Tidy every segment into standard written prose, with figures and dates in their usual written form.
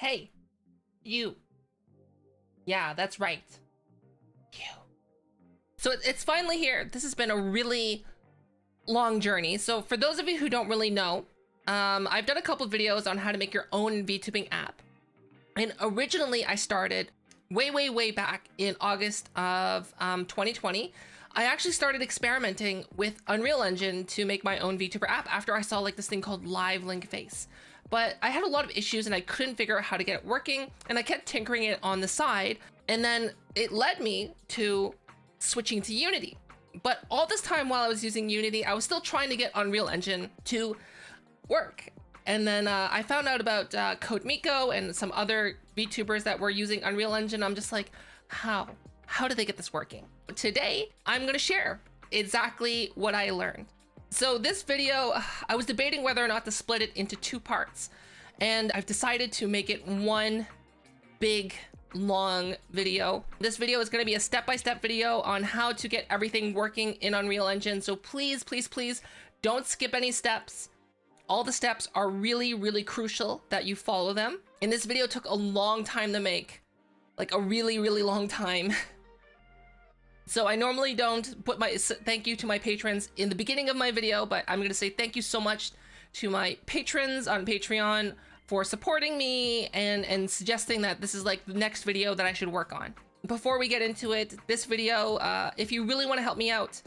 Hey, you. Yeah, that's right. You. So it's finally here. This has been a really long journey. So for those of you who don't really know, I've done a couple of videos on how to make your own VTubing app. And originally I started way back in August of 2020. I actually started experimenting with Unreal Engine to make my own VTuber app after I saw like this thing called Live Link Face. But I had a lot of issues and I couldn't figure out how to get it working, and I kept tinkering it on the side, and then it led me to switching to Unity. But all this time while I was using Unity, I was still trying to get Unreal Engine to work. And then I found out about Codemiko and some other VTubers that were using Unreal Engine. I'm just like, how do they get this working? Today, I'm gonna share exactly what I learned. So this video, I was debating whether or not to split it into two parts, and I've decided to make it one big, long video. This video is gonna be a step-by-step video on how to get everything working in Unreal Engine. So please, don't skip any steps. All the steps are really crucial that you follow them. And this video took a long time to make, like a really long time. So I normally don't put my thank you to my patrons in the beginning of my video, but I'm gonna say thank you so much to my patrons on Patreon for supporting me and suggesting that this is like the next video that I should work on. Before we get into it, this video, if you really wanna help me out,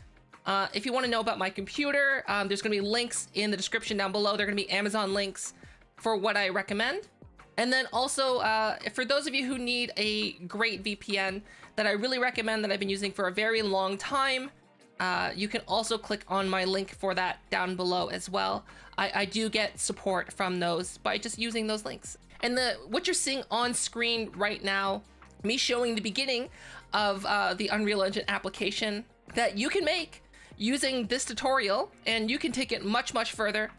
if you wanna know about my computer, there's gonna be links in the description down below. They're gonna be Amazon links for what I recommend. And then also, for those of you who need a great VPN that I really recommend that I've been using for a very long time, you can also click on my link for that down below as well. I do get support from those by just using those links. And what you're seeing on screen right now, me showing the beginning of the Unreal Engine application that you can make using this tutorial, and you can take it much further.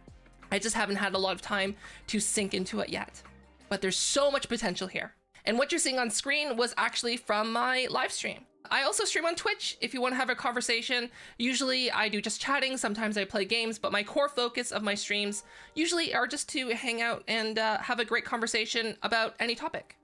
I just haven't had a lot of time to sink into it yet. But there's so much potential here. And what you're seeing on screen was actually from my live stream. I also stream on Twitch if you want to have a conversation. Usually I do just chatting, sometimes I play games, but my core focus of my streams usually are just to hang out and have a great conversation about any topic.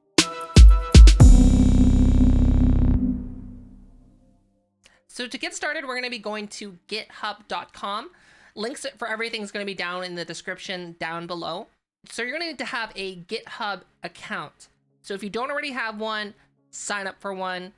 So to get started, we're going to be going to github.com. Links for everything is going to be down in the description down below. So you're going to need to have a GitHub account. So if you don't already have one, sign up for one,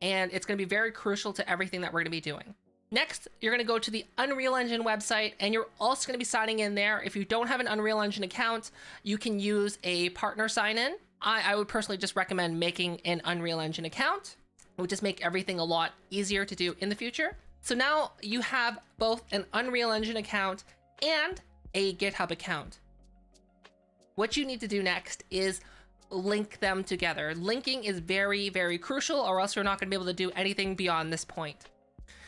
and it's going to be very crucial to everything that we're going to be doing. Next, you're going to go to the Unreal Engine website, and you're also going to be signing in there. If you don't have an Unreal Engine account, you can use a partner sign-in. I would personally just recommend making an Unreal Engine account. It would just make everything a lot easier to do in the future. So now you have both an Unreal Engine account and a GitHub account. What you need to do next is link them together. Linking is very crucial, or else you're not going to be able to do anything beyond this point.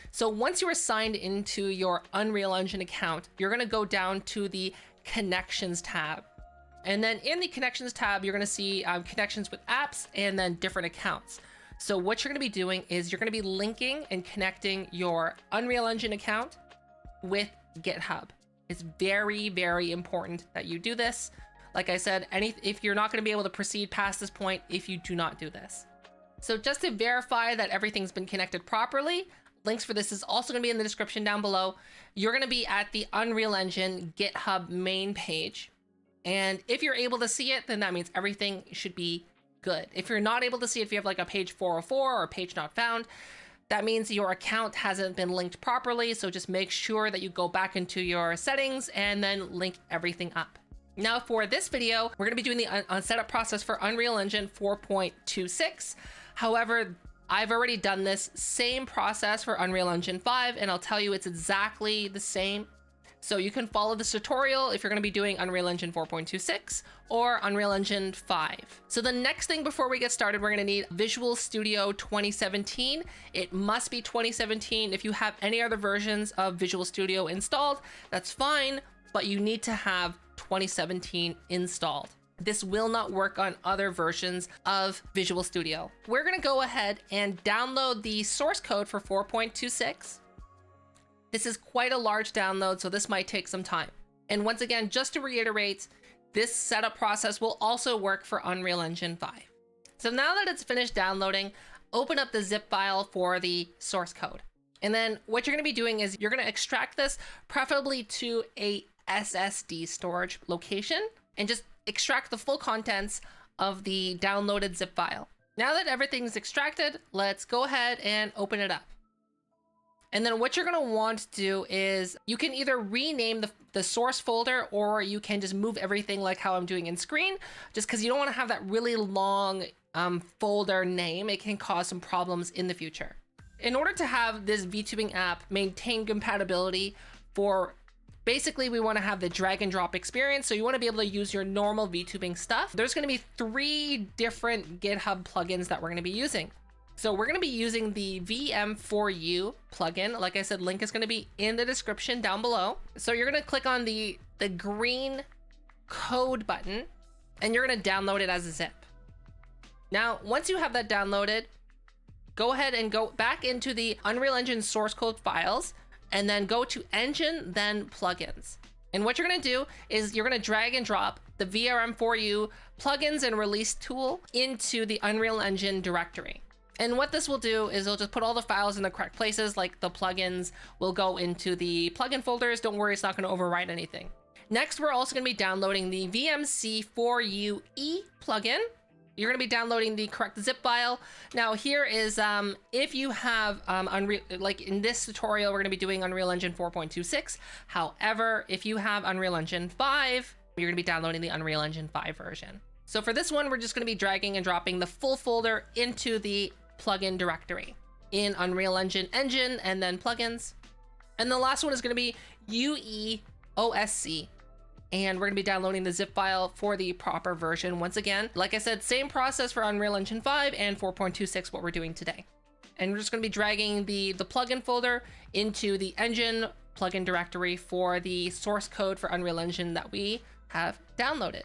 So once you are signed into your Unreal Engine account, you're going to go down to the Connections tab. And then in the Connections tab, you're going to see connections with apps and then different accounts. So what you're going to be doing is you're going to be linking and connecting your Unreal Engine account with GitHub. It's very important that you do this. Like I said, if you're not going to be able to proceed past this point if you do not do this. So just to verify that everything's been connected properly, links for this is also going to be in the description down below. You're going to be at the Unreal Engine GitHub main page. And if you're able to see it, then that means everything should be good. If you're not able to see it, if you have like a page 404 or a page not found, that means your account hasn't been linked properly. So just make sure that you go back into your settings and then link everything up. Now for this video, we're going to be doing the setup process for Unreal Engine 4.26. However, I've already done this same process for Unreal Engine 5, and I'll tell you it's exactly the same. So you can follow this tutorial if you're going to be doing Unreal Engine 4.26 or Unreal Engine 5. So the next thing before we get started, we're going to need Visual Studio 2017. It must be 2017. If you have any other versions of Visual Studio installed, that's fine, but you need to have 2017 installed. This will not work on other versions of Visual Studio. We're going to go ahead and download the source code for 4.26. This is quite a large download, so this might take some time. And once again, just to reiterate, this setup process will also work for Unreal Engine 5. So now that it's finished downloading, open up the zip file for the source code. And then what you're gonna be doing is you're gonna extract this preferably to a SSD storage location and just extract the full contents of the downloaded zip file. Now that everything's extracted, let's go ahead and open it up. And then what you're gonna want to do is you can either rename the source folder, or you can just move everything like how I'm doing in screen, just because you don't wanna have that really long folder name. It can cause some problems in the future. In order to have this Vtubing app maintain compatibility for, basically we wanna have the drag and drop experience, so you wanna be able to use your normal Vtubing stuff. There's gonna be 3 different GitHub plugins that we're gonna be using. So we're gonna be using the VM4U plugin. Like I said, link is gonna be in the description down below. So you're gonna click on the green code button and you're gonna download it as a zip. Now, once you have that downloaded, go ahead and go back into the Unreal Engine source code files and then go to Engine, then Plugins. And what you're gonna do is you're gonna drag and drop the VM4U plugins and release tool into the Unreal Engine directory. And what this will do is it'll just put all the files in the correct places, like the plugins will go into the plugin folders. Don't worry, it's not gonna overwrite anything. Next, we're also gonna be downloading the VMC4UE plugin. You're gonna be downloading the correct zip file. Now here is, if you have Unreal, like in this tutorial, we're gonna be doing Unreal Engine 4.26. However, if you have Unreal Engine 5, you're gonna be downloading the Unreal Engine 5 version. So for this one, we're just gonna be dragging and dropping the full folder into the plugin directory in Unreal Engine and then plugins. And the last one is gonna be UEOSC. And we're gonna be downloading the zip file for the proper version. Once again, like I said, same process for Unreal Engine 5 and 4.26, what we're doing today. And we're just gonna be dragging the plugin folder into the engine plugin directory for the source code for Unreal Engine that we have downloaded.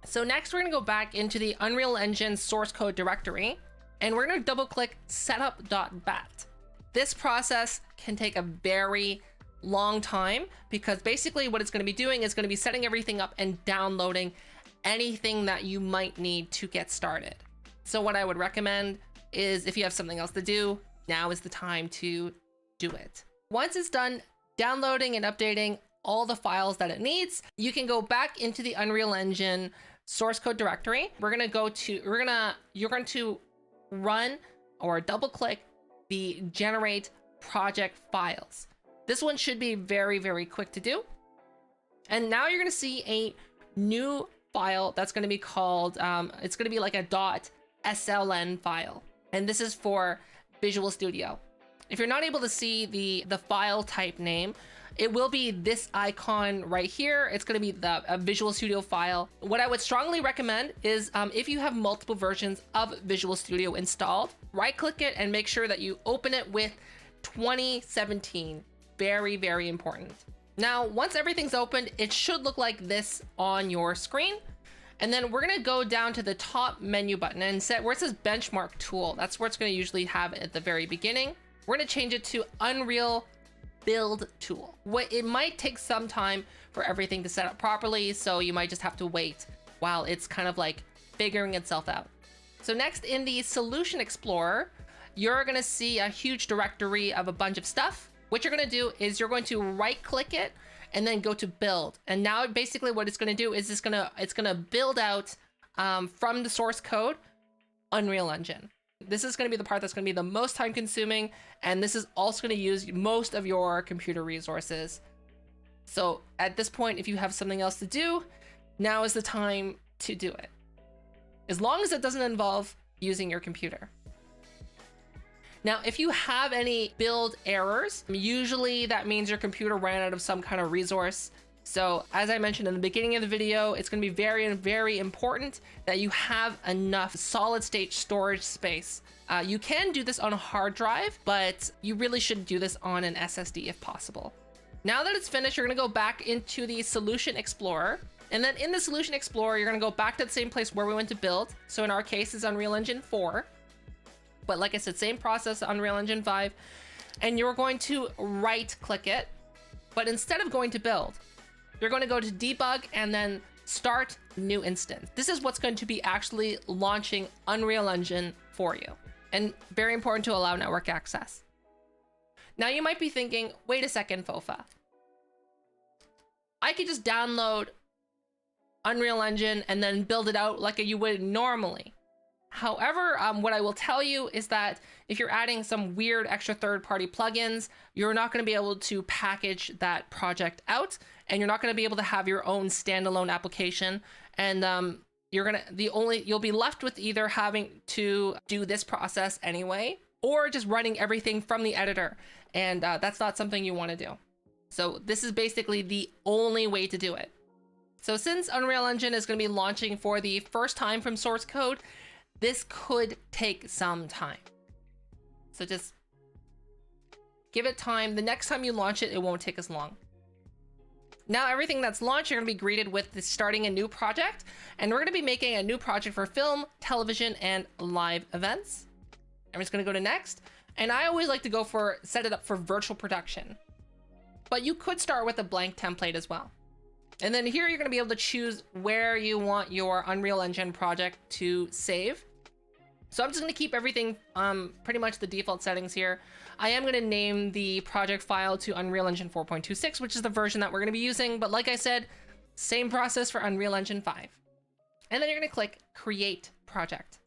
So next we're gonna go back into the Unreal Engine source code directory and we're gonna double click setup.bat. This process can take a very long time because basically what it's gonna be doing is gonna be setting everything up and downloading anything that you might need to get started. So what I would recommend is if you have something else to do, now is the time to do it. Once it's done downloading and updating all the files that it needs, you can go back into the Unreal Engine source code directory. You're going to run or double click the generate project files. This one should be very, very quick to do. And now you're going to see a new file that's going to be called, it's going to be like a .sln file. And this is for Visual Studio. If you're not able to see the file type name, it will be this icon right here. It's going to be a Visual Studio file. What I would strongly recommend is if you have multiple versions of Visual Studio installed, right click it and make sure that you open it with 2017. Very, very important. Now, once everything's opened, it should look like this on your screen. And then we're gonna go down to the top menu button and set where it says benchmark tool. That's where it's gonna usually have at the very beginning. We're gonna change it to Unreal Build Tool. It might take some time for everything to set up properly, so you might just have to wait while it's kind of like figuring itself out. So next in the Solution Explorer, you're gonna see a huge directory of a bunch of stuff. What you're gonna do is you're going to right click it and then go to build. And now basically what it's gonna do is it's gonna build out from the source code Unreal Engine. This is gonna be the part that's gonna be the most time consuming, and this is also gonna use most of your computer resources. So at this point, if you have something else to do, now is the time to do it. As long as it doesn't involve using your computer. Now, if you have any build errors, usually that means your computer ran out of some kind of resource. So as I mentioned in the beginning of the video, it's going to be very, very important that you have enough solid state storage space. You can do this on a hard drive, but you really should do this on an SSD if possible. Now that it's finished, you're going to go back into the Solution Explorer. And then in the Solution Explorer, you're going to go back to the same place where we went to build. So in our case, it's Unreal Engine 4. But like I said, same process, Unreal Engine 5. And you're going to right click it. But instead of going to build, you're going to go to debug and then start new instance. This is what's going to be actually launching Unreal Engine for you. And very important to allow network access. Now you might be thinking, wait a second, Fofa. I could just download Unreal Engine and then build it out like you would normally. However, what I will tell you is that if you're adding some weird extra third-party plugins, you're not going to be able to package that project out, and you're not going to be able to have your own standalone application. And you'll be left with either having to do this process anyway, or just running everything from the editor. And that's not something you want to do. So this is basically the only way to do it. So since Unreal Engine is going to be launching for the first time from source code, this could take some time. So just give it time. The next time you launch it, it won't take as long. Now everything that's launched, you're gonna be greeted with this starting a new project, and we're gonna be making a new project for film, television, and live events. I'm just gonna go to next, and I always like to go for set it up for virtual production. But you could start with a blank template as well. And then here you're gonna be able to choose where you want your Unreal Engine project to save. So I'm just gonna keep everything pretty much the default settings here. I am gonna name the project file to Unreal Engine 4.26, which is the version that we're gonna be using. But like I said, same process for Unreal Engine 5. And then you're gonna click Create Project.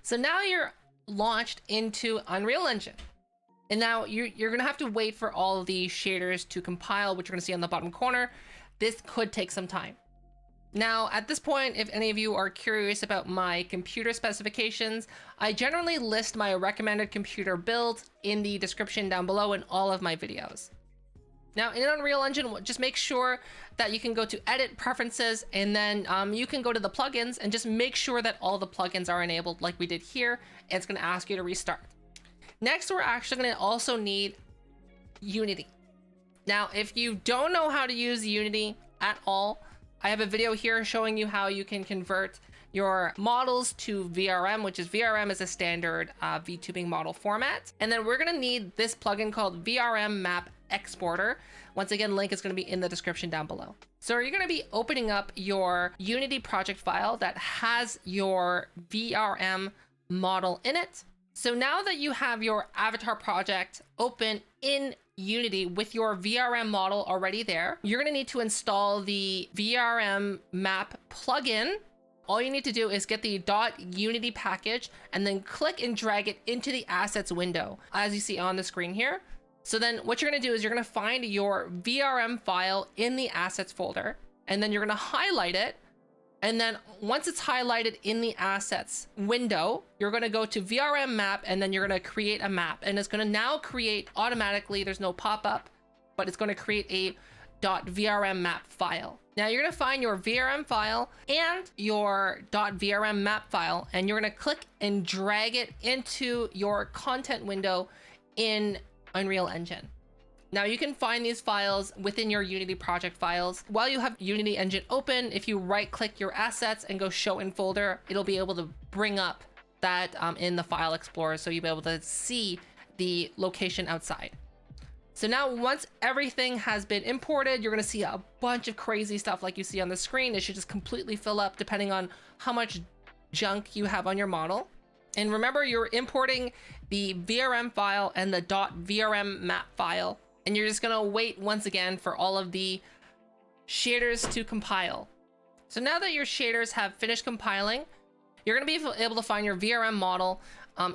So now you're launched into Unreal Engine. And now you're gonna have to wait for all of the shaders to compile, which you're gonna see on the bottom corner. This could take some time. Now, at this point, if any of you are curious about my computer specifications, I generally list my recommended computer build in the description down below in all of my videos. Now, in Unreal Engine, just make sure that you can go to Edit Preferences, and then you can go to the plugins and just make sure that all the plugins are enabled like we did here, and it's gonna ask you to restart. Next, we're actually gonna also need Unity. Now, if you don't know how to use Unity at all, I have a video here showing you how you can convert your models to VRM, which is VRM is a standard Vtubing model format. And then we're gonna need this plugin called VRM Map Exporter. Once again, link is gonna be in the description down below. So you're gonna be opening up your Unity project file that has your VRM model in it. So now that you have your avatar project open in Unity with your VRM model already there, you're gonna need to install the VRM map plugin. All you need to do is get the .unity package and then click and drag it into the assets window, as you see on the screen here. So then what you're gonna do is you're gonna find your VRM file in the assets folder, and then you're gonna highlight it. And then once it's highlighted in the assets window, you're gonna go to VRM map, and then you're gonna create a map. And it's gonna now create automatically, there's no pop-up, but it's gonna create a .vrm map file. Now you're gonna find your VRM file and your .vrm map file, and you're gonna click and drag it into your content window in Unreal Engine. Now you can find these files within your Unity project files. While you have Unity Engine open, if you right click your assets and go show in folder, it'll be able to bring up that in the file explorer, so you'll be able to see the location outside. So now once everything has been imported, you're gonna see a bunch of crazy stuff like you see on the screen. It should just completely fill up depending on how much junk you have on your model. And remember, you're importing the VRM file and the .vrm map file. And you're just gonna wait once again for all of the shaders to compile. So now that your shaders have finished compiling, you're gonna be able to find your VRM model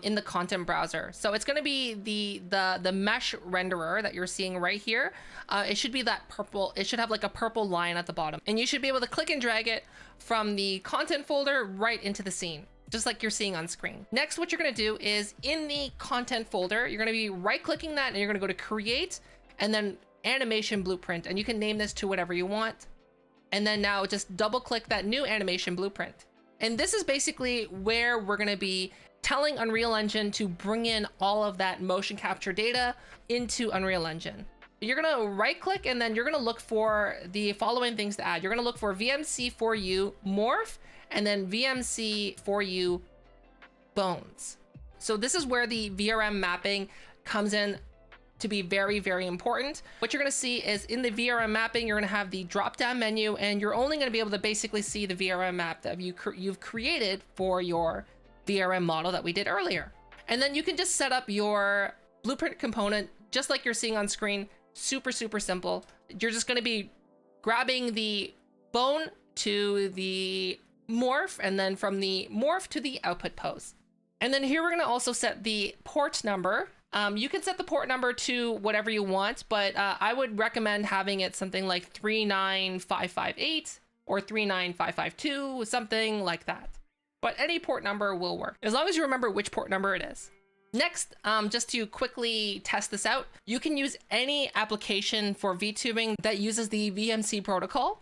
in the content browser. So it's gonna be the mesh renderer that you're seeing right here. It should be that purple, it should have like a purple line at the bottom. And you should be able to click and drag it from the content folder right into the scene, just like you're seeing on screen. Next, what you're gonna do is in the content folder, you're gonna be right clicking that, and you're gonna go to create, and then animation blueprint, and you can name this to whatever you want. And then now just double click that new animation blueprint. And this is basically where we're gonna be telling Unreal Engine to bring in all of that motion capture data into Unreal Engine. You're gonna right click, and then you're gonna look for the following things to add. You're gonna look for VMC4U morph, and then VMC4U bones. So this is where the VRM mapping comes in to be very, very important. What you're going to see is in the VRM mapping, you're going to have the drop down menu, and you're only going to be able to basically see the VRM map that you've created for your VRM model that we did earlier. And then you can just set up your blueprint component just like you're seeing on screen. Super, super simple. You're just going to be grabbing the bone to the morph, and then from the morph to the output pose. And then here we're going to also set the port number. You can set the port number to whatever you want, but I would recommend having it something like 39558 or 39552, something like that. But any port number will work, as long as you remember which port number it is. Next, just to quickly test this out, you can use any application for Vtubing that uses the VMC protocol.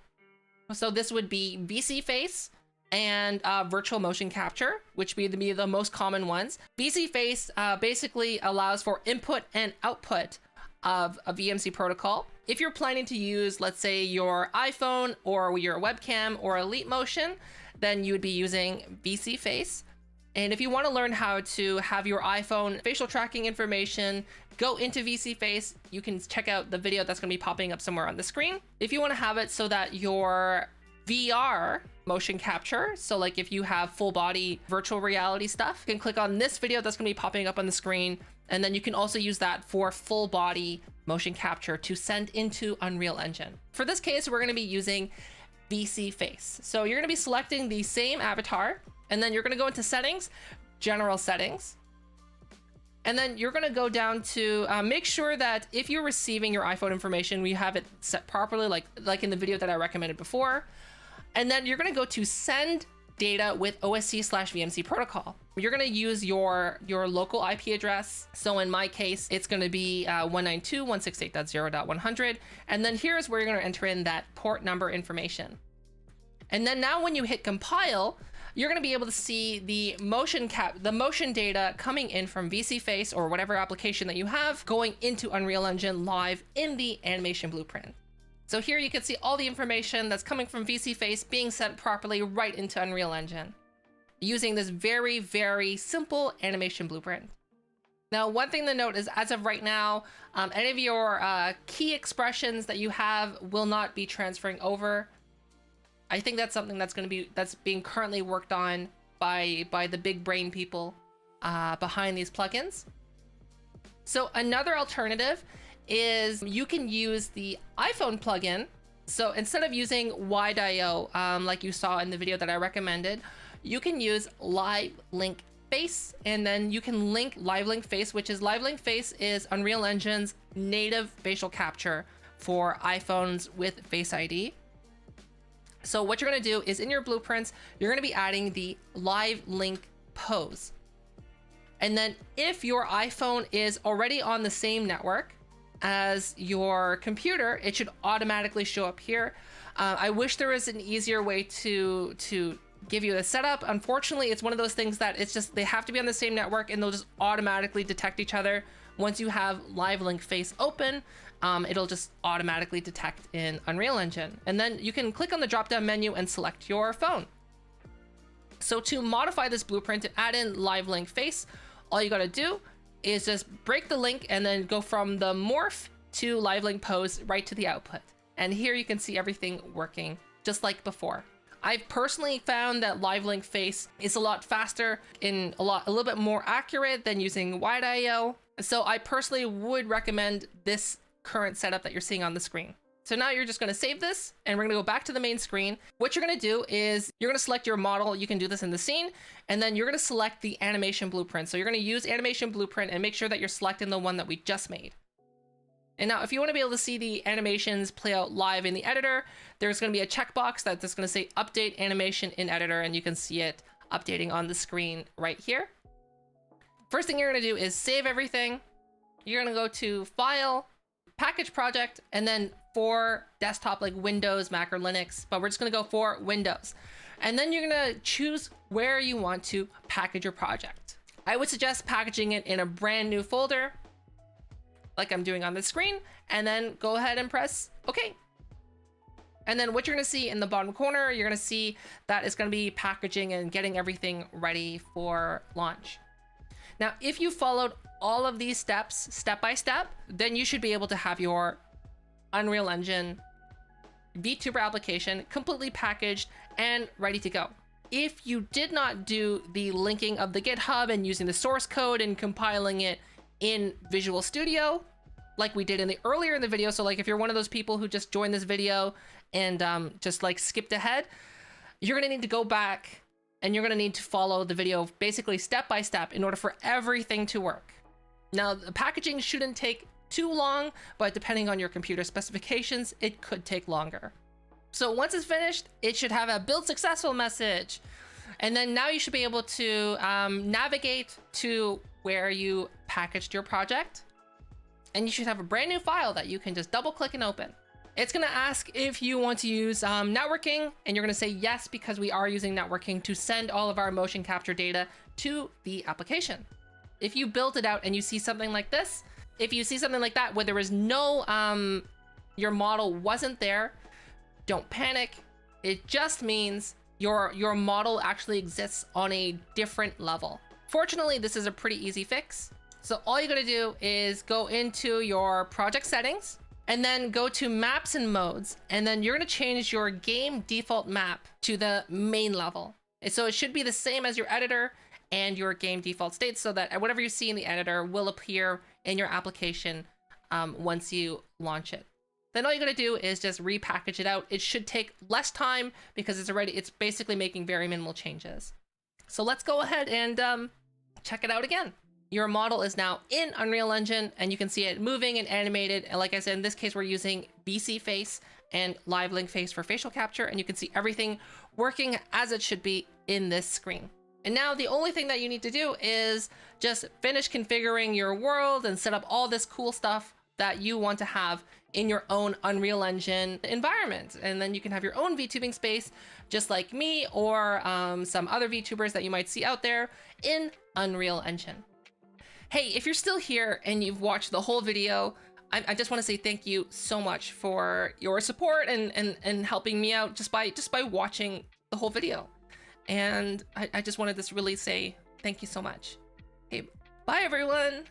So this would be VSeeFace and virtual motion capture, which would be the most common ones. VSeeFace basically allows for input and output of a VMC protocol. If you're planning to use, let's say, your iPhone or your webcam or Elite Motion, then you would be using VSeeFace. And if you want to learn how to have your iPhone facial tracking information go into VSeeFace, you can check out the video that's going to be popping up somewhere on the screen. If you want to have it so that your VR motion capture, so like if you have full body virtual reality stuff, you can click on this video that's going to be popping up on the screen, and then you can also use that for full body motion capture to send into Unreal Engine. For this case, we're going to be using VSeeFace. So you're going to be selecting the same avatar, and then you're going to go into settings, general settings, and then you're going to go down to make sure that if you're receiving your iPhone information, we have it set properly, like in the video that I recommended before. And then you're going to go to send data with OSC/VMC protocol. You're going to use your local IP address. So in my case, it's going to be 192.168.0.100. And then here's where you're going to enter in that port number information. And then now when you hit compile, you're going to be able to see the motion data coming in from VSeeFace or whatever application that you have going into Unreal Engine live in the animation blueprint. So here you can see all the information that's coming from VSeeFace being sent properly right into Unreal Engine using this very, very simple animation blueprint. Now, one thing to note is, as of right now, any of your key expressions that you have will not be transferring over. I think that's something that's being currently worked on by the big brain people behind these plugins. So another alternative is you can use the iPhone plugin. So instead of using Waidayo, like you saw in the video that I recommended, you can use Live Link Face, and then you can link Live Link Face, which is Live Link Face is Unreal Engine's native facial capture for iPhones with Face ID. So what you're going to do is in your blueprints, you're going to be adding the Live Link pose. And then if your iPhone is already on the same network as your computer, it should automatically show up here. I wish there was an easier way to give you the setup. Unfortunately, it's one of those things that it's just, they have to be on the same network and they'll just automatically detect each other. Once you have Live Link Face open, it'll just automatically detect in Unreal Engine. And then you can click on the drop-down menu and select your phone. So to modify this blueprint to add in Live Link Face, all you gotta do is just break the link and then go from the morph to Live Link Pose right to the output. And here you can see everything working just like before. I've personally found that Live Link Face is a lot faster and a little bit more accurate than using Waidayo. So I personally would recommend this current setup that you're seeing on the screen. So now you're just going to save this and we're going to go back to the main screen. What you're going to do is you're going to select your model. You can do this in the scene, and then you're going to select the animation blueprint. So you're going to use animation blueprint and make sure that you're selecting the one that we just made. And now if you want to be able to see the animations play out live in the editor, there's going to be a checkbox that's just going to say update animation in editor, and you can see it updating on the screen right here. First thing you're going to do is save everything. You're going to go to File, Package Project, and then for desktop like Windows, Mac, or Linux, but we're just going to go for Windows. And then you're going to choose where you want to package your project. I would suggest packaging it in a brand new folder like I'm doing on the screen, and then go ahead and press OK. And then what you're going to see in the bottom corner, you're going to see that it's going to be packaging and getting everything ready for launch. Now, if you followed all of these steps step by step, then you should be able to have your Unreal Engine VTuber application completely packaged and ready to go. If you did not do the linking of the GitHub and using the source code and compiling it in Visual Studio, like we did earlier in the video, so like if you're one of those people who just joined this video and just like skipped ahead, you're gonna need to go back and you're gonna need to follow the video basically step by step in order for everything to work. Now, the packaging shouldn't take too long, but depending on your computer specifications, it could take longer. So once it's finished, it should have a build successful message. And then now you should be able to navigate to where you packaged your project. And you should have a brand new file that you can just double click and open. It's gonna ask if you want to use networking, and you're gonna say yes, because we are using networking to send all of our motion capture data to the application. If you build it out and you see something like this, if you see something like that where there is no, your model wasn't there, don't panic. It just means your model actually exists on a different level. Fortunately, this is a pretty easy fix. So all you gotta do is go into your project settings and then go to maps and modes. And then you're gonna change your game default map to the main level. So it should be the same as your editor and your game default state, so that whatever you see in the editor will appear in your application once you launch it. Then all you gotta do is just repackage it out. It should take less time because it's basically making very minimal changes. So let's go ahead and check it out again. Your model is now in Unreal Engine and you can see it moving and animated. And like I said, in this case, we're using VSeeFace and Live Link Face for facial capture, and you can see everything working as it should be in this screen. And now the only thing that you need to do is just finish configuring your world and set up all this cool stuff that you want to have in your own Unreal Engine environment. And then you can have your own VTubing space, just like me or some other VTubers that you might see out there in Unreal Engine. Hey, if you're still here and you've watched the whole video, I just want to say thank you so much for your support and helping me out just by watching the whole video. And I just wanted to really say thank you so much. Okay, bye everyone.